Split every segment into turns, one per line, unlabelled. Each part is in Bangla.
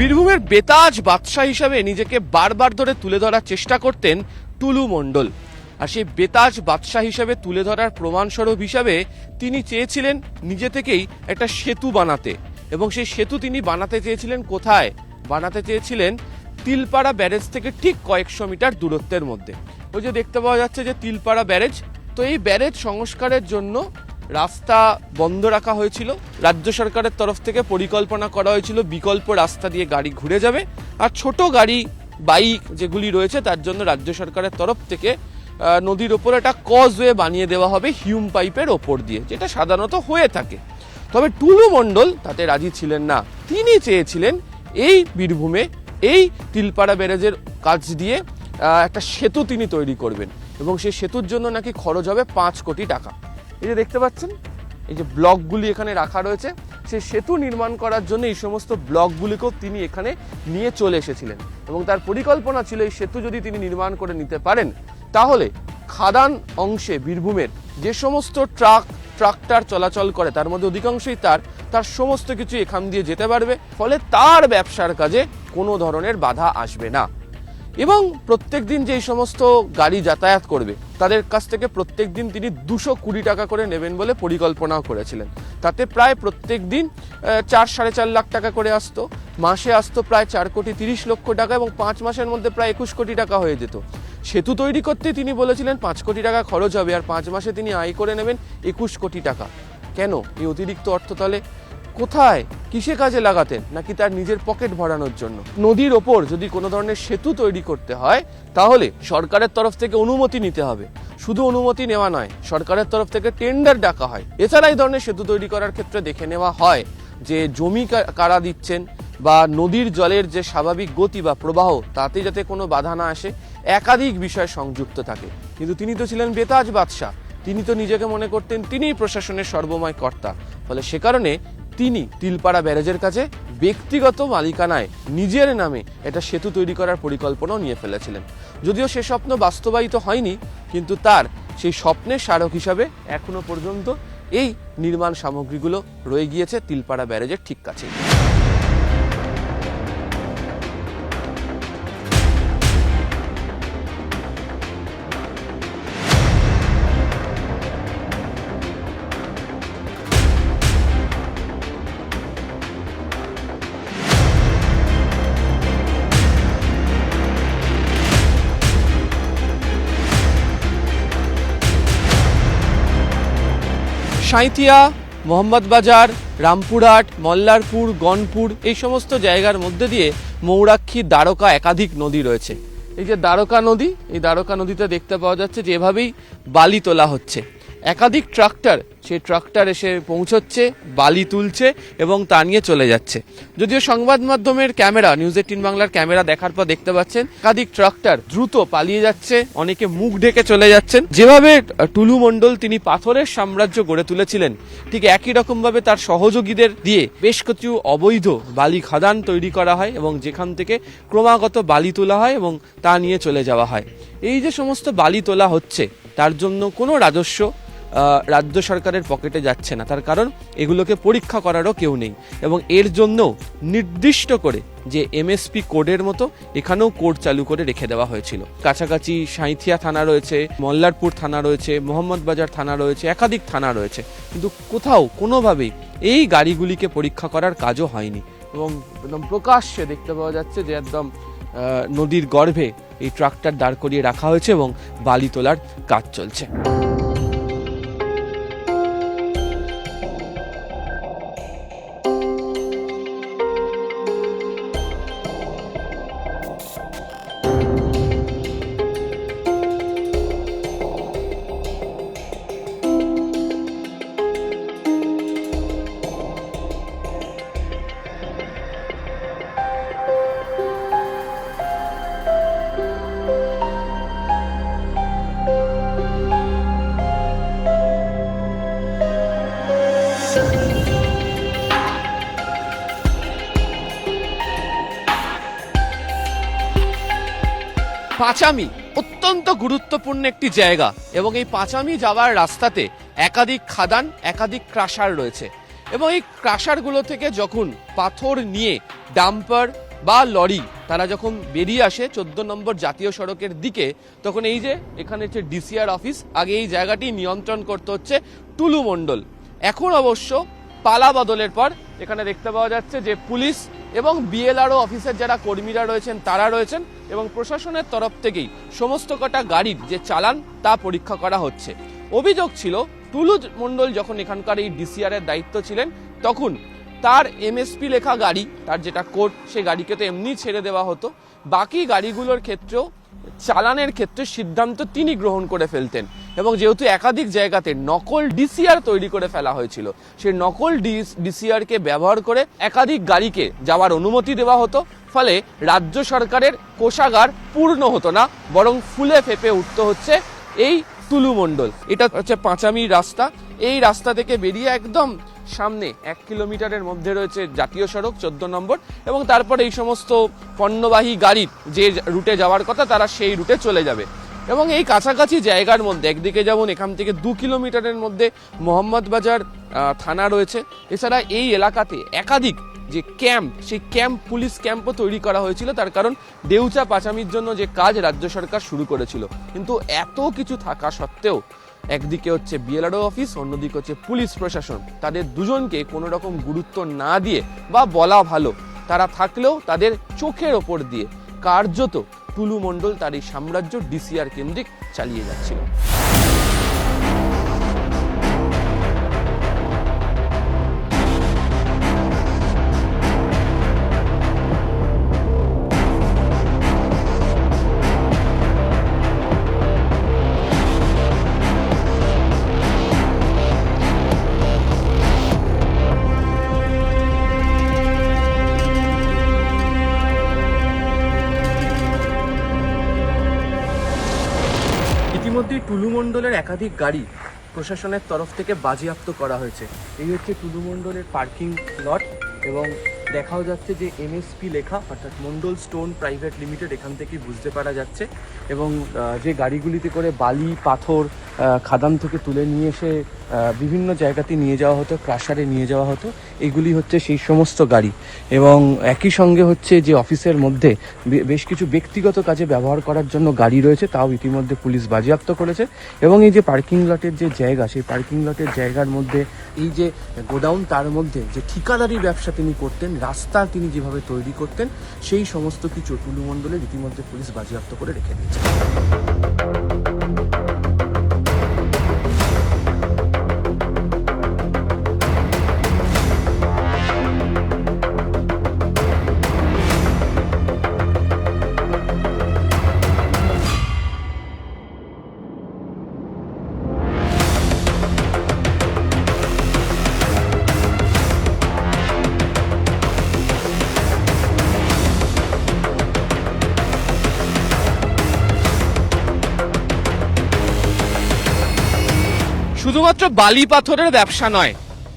বীরভূমের বেতাজ বাদশা হিসাবে নিজেকে বারবার ধরে তুলে ধরার চেষ্টা করতেন টুলু মণ্ডল। আর সেই বেতাজ বাদশা হিসাবে তুলে ধরার প্রমাণস্বরূপ হিসাবে তিনি চেয়েছিলেন নিজে থেকেই একটা সেতু বানাতে, এবং সেই সেতু তিনি বানাতে চেয়েছিলেন কোথায়? বানাতে চেয়েছিলেন তিলপাড়া ব্যারেজ থেকে ঠিক কয়েকশো মিটার দূরত্বের মধ্যে। ওই যে দেখতে পাওয়া যাচ্ছে যে তিলপাড়া ব্যারেজ, তো এই ব্যারেজ সংস্কারের জন্য রাস্তা বন্ধ রাখা হয়েছিল। রাজ্য সরকারের তরফ থেকে পরিকল্পনা করা হয়েছিল বিকল্প রাস্তা দিয়ে গাড়ি ঘুরে যাবে, আর ছোট গাড়ি বাইক যেগুলি রয়েছে তার জন্য রাজ্য সরকারের তরফ থেকে নদীর ওপর একটা কজওয়ে বানিয়ে দেওয়া হবে হিউম পাইপের ওপর দিয়ে, যেটা সাধারণত হয়ে থাকে। তবে টুলু মণ্ডল তাতে রাজি ছিলেন না। তিনি চেয়েছিলেন এই বীরভূমে এই তিলপাড়া ব্যারেজের কাজ দিয়ে একটা সেতু তিনি তৈরি করবেন, এবং সেই সেতুর জন্য নাকি খরচ হবে 5 কোটি টাকা। এই যে দেখতে পাচ্ছেন এই যে ব্লকগুলি এখানে রাখা রয়েছে, সেই সেতু নির্মাণ করার জন্য এই সমস্ত ব্লকগুলিকেও তিনি এখানে নিয়ে চলে এসেছিলেন, এবং তার পরিকল্পনা ছিল এই সেতু যদি তিনি নির্মাণ করে নিতে পারেন তাহলে খাদান অংশে বীরভূমের যে সমস্ত ট্রাক্টর চলাচল করে তার মধ্যে অধিকাংশই তার সমস্ত কিছু এখান দিয়ে যেতে পারবে, ফলে তার ব্যবসার কাজে কোনো ধরনের বাধা আসবে না। এবং প্রত্যেক দিন যেই সমস্ত গাড়ি যাতায়াত করবে তাদের কাছ থেকে প্রত্যেক দিন তিনি 220 টাকা করে নেবেন বলে পরিকল্পনাও করেছিলেন। তাতে প্রায় প্রত্যেক দিন 4-4.5 লাখ টাকা করে আসতো, মাসে আসতো প্রায় 4,30,00,000 টাকা, এবং 5 মাসের মধ্যে প্রায় 21 কোটি টাকা হয়ে যেত। সেতু তৈরি করতে তিনি বলেছিলেন 5 কোটি টাকা খরচ হবে, আর 5 মাসে তিনি আয় করে নেবেন 21 কোটি টাকা। কেন এই অতিরিক্ত অর্থ তাহলে কোথায়, কিসে কাজে লাগাতেন? নাকি তার নিজের পকেট ভরানোর জন্য? নদীর ওপর যদি কোনো ধরনের সেতু তৈরি করতে হয় তাহলে সরকারের তরফ থেকে অনুমতি নিতে হবে। শুধু অনুমতি নেওয়া নয়, সরকারের তরফ থেকে টেন্ডার ডাকা হয়। এছাড়া এই ধরনের সেতু তৈরি করার ক্ষেত্রে দেখে নেওয়া হয় যে জমি কারা দিচ্ছেন, বা নদীর জলের যে স্বাভাবিক গতি বা প্রবাহ তাতে যাতে কোনো বাধা না আসে, একাধিক বিষয় সংযুক্ত থাকে। কিন্তু তিনি তো ছিলেন বেতাজ বাদশা, তিনি তো নিজেকে মনে করতেন তিনিই প্রশাসনের সর্বময় কর্তা। ফলে সে কারণে তিনি তিলপাড়া ব্যারেজের কাছে ব্যক্তিগত মালিকানায় নিজের নামে এটা সেতু তৈরি করার পরিকল্পনাও নিয়ে ফেলেছিলেন। যদিও সে স্বপ্ন বাস্তবায়িত হয়নি, কিন্তু তার সেই স্বপ্নের স্মারক হিসাবে এখনো পর্যন্ত এই নির্মাণ সামগ্রীগুলো রয়ে গিয়েছে তিলপাড়া ব্যারেজের ঠিক কাছেই। সাঁইথিয়া, মোহাম্মদবাজার, রামপুরহাট, মল্লারপুর, গনপুর এই সমস্ত জায়গার মধ্যে দিয়ে মৌরাক্ষী, দ্বারকা একাধিক নদী রয়েছে। এই যে দ্বারকা নদী, এই দ্বারকা নদীতে দেখতে পাওয়া যাচ্ছে যে এভাবেই বালি তোলা হচ্ছে। একাধিক ট্রাক্টর, সেই ট্রাক্টর এসে পৌঁছচ্ছে, বালি তুলছে এবং তা নিয়ে চলে যাচ্ছে। যদিও সংবাদ মাধ্যমের ক্যামেরা, নিউজ 18 বাংলার ক্যামেরা দেখার পর দেখতে পাচ্ছেন একাধিক ট্রাক্টর দ্রুত পালিয়ে যাচ্ছে, অনেকে মুখ ঢেকে চলে যাচ্ছেন। যেভাবে টুলু মণ্ডল তিনি পাথরের সাম্রাজ্য গড়ে তুলেছিলেন, ঠিক একই রকম ভাবে তার সহযোগীদের দিয়ে বেশ কিছু অবৈধ বালি খাদান তৈরি করা হয়, এবং যেখান থেকে ক্রমাগত বালি তোলা হয় এবং তা নিয়ে চলে যাওয়া হয়। এই যে সমস্ত বালি তোলা হচ্ছে তার জন্য কোনো রাজস্ব রাজ্য সরকারের পকেটে যাচ্ছে না, তার কারণ এগুলোকে পরীক্ষা করারও কেউ নেই। এবং এর জন্য নির্দিষ্ট করে যে এমএসপি কোডের মতো এখানেও কোড চালু করে রেখে দেওয়া হয়েছিল। কাছাকাছি সাঁইথিয়া থানা রয়েছে, মল্লারপুর থানা রয়েছে, মোহাম্মদবাজার থানা রয়েছে, একাধিক থানা রয়েছে, কিন্তু কোথাও কোনোভাবেই এই গাড়িগুলিকে পরীক্ষা করার কাজও হয়নি। এবং একদম প্রকাশ্যে দেখতে পাওয়া যাচ্ছে যে একদম নদীর গর্ভে এই ট্রাক্টর দাঁড় করিয়ে রাখা হয়েছে এবং বালি তোলার কাজ চলছে। পাঁচামি অত্যন্ত গুরুত্বপূর্ণ একটি জায়গা, এবং এই পাঁচামি যাওয়ার রাস্তাতে একাধিক খাদান, একাধিক ক্রাশার রয়েছে, এবং এই ক্রাশারগুলো থেকে যখন পাথর নিয়ে ডাম্পার বা লরি তারা যখন বেরিয়ে আসে 14 নম্বর জাতীয় সড়কের দিকে, তখন এই যে এখানে হচ্ছে ডিসিআর অফিস, আগে এই জায়গাটি নিয়ন্ত্রণ করতে হচ্ছে টুলু মণ্ডল। এখন অবশ্য পালা বদলের পর এখানে দেখতে পাওয়া যাচ্ছে যে পুলিশ এবং বিএলআরও অফিসের যারা কর্মীরা রয়েছেন তারা রয়েছেন, এবং প্রশাসনের তরফ থেকেই সমস্ত কটা গাড়ির যে চালান তা পরীক্ষা করা হচ্ছে। অভিযোগ ছিল টুলু মণ্ডল যখন এখানকার এই ডিসিআর এর দায়িত্ব ছিলেন তখন তার এমএসপি লেখা গাড়ি, তার যেটা কোড, সেই গাড়িকে তো এমনি ছেড়ে দেওয়া হতো, বাকি গাড়িগুলোর ক্ষেত্রেও চালানের ক্ষেত্রে সিদ্ধান্ত তিনি গ্রহণ করে ফেলতেন। এবং যেহেতু একাধিক জায়গাতে নকল ডিসিআর তৈরি করে ফেলা হয়েছিল, সেই নকল ডিসিআর কে ব্যবহার করে একাধিক গাড়িকে যাওয়ার অনুমতি দেওয়া হতো, ফলে রাজ্য সরকারের কোষাগার পূর্ণ হতো না, বরং ফুলে ফেপে উঠতে হচ্ছে এই টুলু মণ্ডল। এটা হচ্ছে পাঁচামির রাস্তা, এই রাস্তা থেকে বেরিয়ে একদম সামনে 1 কিলোমিটারের মধ্যে রয়েছে জাতীয় সড়ক 14 নম্বর, এবং তারপরে এই সমস্ত পণ্যবাহী গাড়ির যে রুটে যাওয়ার কথা তারা সেই রুটে চলে যাবে। এবং এই কাছাকাছি জায়গার মধ্যে একদিকে যেমন এখান থেকে 2 কিলোমিটারের মধ্যে মোহাম্মদবাজার থানা রয়েছে, এছাড়া এই এলাকাতে একাধিক যে ক্যাম্প, সেই ক্যাম্প পুলিশ ক্যাম্পও তৈরি করা হয়েছিল, তার কারণ দেউচা পাচামির জন্য যে কাজ রাজ্য সরকার শুরু করেছিল। কিন্তু এত কিছু থাকা সত্ত্বেও একদিকে হচ্ছে বিএলআরও অফিস, অন্যদিকে হচ্ছে পুলিশ প্রশাসন, তাদের দুজনকে কোনো রকম গুরুত্ব না দিয়ে, বা বলা ভালো তারা থাকলেও তাদের চোখের ওপর দিয়ে কার্যত টুলু মণ্ডল তার এই সাম্রাজ্য ডিসিআর কেন্দ্রিক চালিয়ে যাচ্ছিল। ইতিমধ্যে টুলু মণ্ডলের একাধিক গাড়ি প্রশাসনের তরফ থেকে বাজেয়াপ্ত করা হয়েছে। এই হচ্ছে টুলু মণ্ডলের পার্কিং লট, এবং দেখাও যাচ্ছে যে এমএসপি লেখা, অর্থাৎ মণ্ডল স্টোন প্রাইভেট লিমিটেড, এখান থেকেই বুঝতে পারা যাচ্ছে। এবং যে গাড়িগুলিতে করে বালি পাথর খাদান থেকে তুলে নিয়ে এসে বিভিন্ন জায়গাতে নিয়ে যাওয়া হতো, ক্রাশারে নিয়ে যাওয়া হতো, এগুলি হচ্ছে সেই সমস্ত গাড়ি। এবং একই সঙ্গে হচ্ছে যে অফিসের মধ্যে বেশ কিছু ব্যক্তিগত কাজে ব্যবহার করার জন্য গাড়ি রয়েছে, তাও ইতিমধ্যে পুলিশ বাজেয়াপ্ত করেছে। এবং এই যে পার্কিং লটের যে জায়গা, সেই পার্কিং লটের জায়গার মধ্যে এই যে গোডাউন, তার মধ্যে যে ঠিকাদারি ব্যবসা তিনি করতেন, রাস্তা তিনি যেভাবে তৈরি করতেন, সেই সমস্ত কিছু টুলু মণ্ডলের ইতিমধ্যে পুলিশ বাজেয়াপ্ত করে রেখে দিয়েছে। শুধুমাত্র বালি পাথরের ব্যবসা নয়,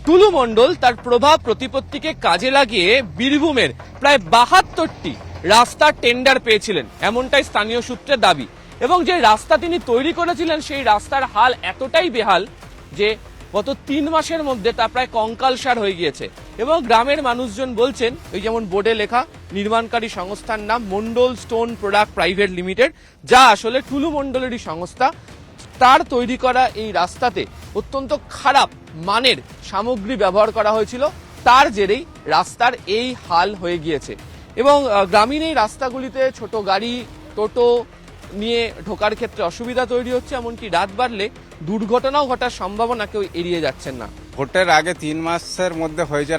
টুলু মণ্ডল তার প্রভাব প্রতিপত্তিকে কাজে লাগিয়ে বীরভূমের প্রায় 72টি রাস্তার টেন্ডার পেয়েছিলেন, এমনটাই স্থানীয় সূত্রে দাবি। এবং যে রাস্তা তিনি তৈরি করেছিলেন, সেই রাস্তার হাল এতটাই বেহাল যে গত 3 মাসের মধ্যে তা প্রায় কঙ্কালসার হয়ে গিয়েছে। এবং গ্রামের মানুষজন বলছেন, ওই যেমন বোর্ডে লেখা, নির্মাণকারী সংস্থার নাম মণ্ডল স্টোন প্রোডাক্ট প্রাইভেট লিমিটেড, যা আসলে টুলু মণ্ডলেরই সংস্থা, তার তৈরি করা এই রাস্তাতে অত্যন্ত খারাপ মানের সামগ্রী ব্যবহার করা হয়েছিল, তার জেরেই রাস্তার এই হাল হয়ে গিয়েছে। এবং গ্রামীণ এই রাস্তাগুলিতে ছোট গাড়ি, টোটো নিয়ে ঢোকার ক্ষেত্রে অসুবিধা তৈরি হচ্ছে, এমনকি রাত বাড়লে দুর্ঘটনাও ঘটার সম্ভাবনা কেউ এড়িয়ে যাচ্ছেন না।
ভোটের আগে 3 মাসের মধ্যে হয়েছে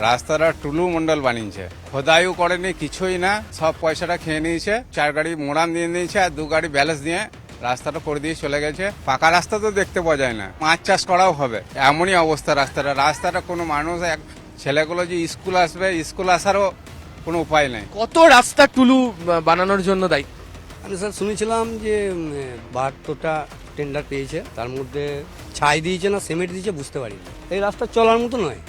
রাস্তাটা টুলু মণ্ডল বানিয়েছে, খোদাইও করেনি, কিছুই না, সব পয়সাটা খেয়ে নিয়েছে। 4 গাড়ি মোড়ান দিয়ে নিয়েছে আর 2 গাড়ি ব্যালেন্স দিয়ে রাস্তাটা করে দিয়ে চলে গেছে। পাকা রাস্তা তো দেখতে পাওয়া যায় না, মাছ চাষ করাও হবে, এমনই অবস্থা রাস্তাটা কোনো মানুষ, ছেলেগুলো যে স্কুল আসবে, স্কুল আসারও কোনো উপায় নেই।
কত রাস্তা টুলু বানানোর জন্য দায়ী?
আমি স্যার শুনেছিলাম যে 72টা টেন্ডার পেয়েছে, তার মধ্যে ছাই দিয়েছে না সিমেন্ট দিয়েছে বুঝতে পারিনি। এই রাস্তা চলার মতো নয়,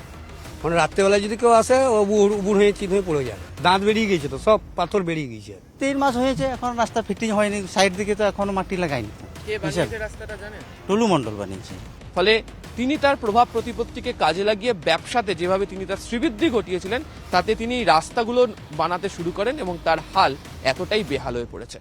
মানে রাত্রেবেলায় যদি কেউ আসে ও উবুর হয়ে চিত হয়ে পড়ে যায়, দাঁত বেরিয়ে গিয়েছে, তো সব পাথর বেরিয়ে গিয়েছে।
3 মাস হয়েছে, এখন রাস্তা ফিটিং হয়নি, সাইড দিকে তো এখনো মাটি লাগায়নি।
কে বানিয়েছে রাস্তাটা জানেন?
টুলু মণ্ডল বানিয়েছে।
ফলে তিনি তার প্রভাব প্রতিপত্তিকে কাজে লাগিয়ে ব্যবসাতে যেভাবে তিনি তার শ্রীবৃদ্ধি ঘটিয়েছিলেন, তাতে তিনি এই রাস্তাগুলো বানাতে শুরু করেন এবং তার হাল এতটাই বেহাল হয়ে পড়েছে।